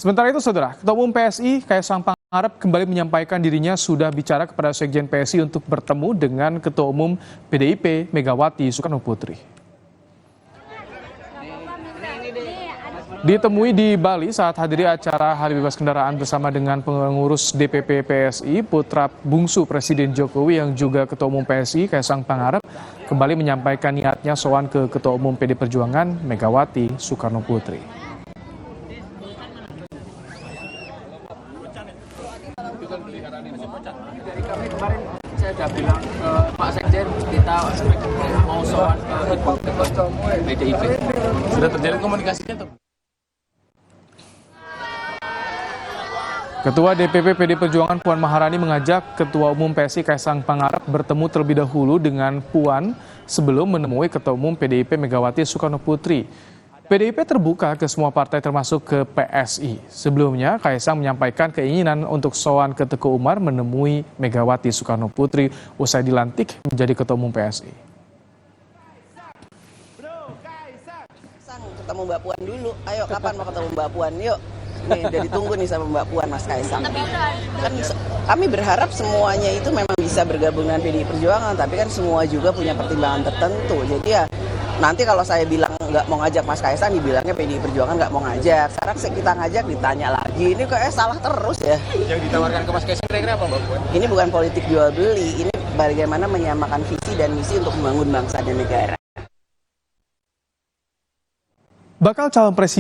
Sementara itu, Saudara, Ketua Umum PSI Kaisang Pangarep kembali menyampaikan dirinya sudah bicara kepada Sekjen PSI untuk bertemu dengan Ketua Umum PDIP Megawati Soekarno Putri. Ditemui di Bali saat hadiri acara Hari Bebas Kendaraan bersama dengan pengurus DPP PSI, putra bungsu Presiden Jokowi yang juga Ketua Umum PSI Kaisang Pangarep kembali menyampaikan niatnya sowan ke Ketua Umum PD Perjuangan Megawati Soekarno Putri. Dari kami kemarin saya sudah bilang ke Pak Sekjen kita mau soal ke PDIP. Sudah terjalin komunikasinya tuh. Ketua DPP PD Perjuangan Puan Maharani mengajak Ketua Umum PSI Kaisang Pangarep bertemu terlebih dahulu dengan Puan sebelum menemui Ketua Umum PDIP Megawati Soekarno Putri. PDIP terbuka ke semua partai termasuk ke PSI. Sebelumnya, Kaisang menyampaikan keinginan untuk sowan ke Teguh Umar menemui Megawati Soekarno Putri usai dilantik menjadi Ketua Umum PSI. Kaisang ketemu Mbak Puan dulu. Ayo kapan mau ketemu Mbak Puan? Yuk. Nih udah ditunggu nih sama Mbak Puan, Mas Kaisang. Kan kami berharap semuanya itu memang bisa bergabung dengan PDI Perjuangan, tapi kan semua juga punya pertimbangan tertentu. Jadi ya nanti kalau saya bilang nggak mau ngajak Mas Kaisang, dibilangnya PDI Perjuangan nggak mau ngajak. Sekarang kita ngajak ditanya lagi, ini kayaknya salah terus ya. Yang ditawarkan ke Mas Kaisang kira-kira apa Mbak Puan? Ini bukan politik jual beli, ini bagaimana menyamakan visi dan misi untuk membangun bangsa dan negara. Bakal calon presiden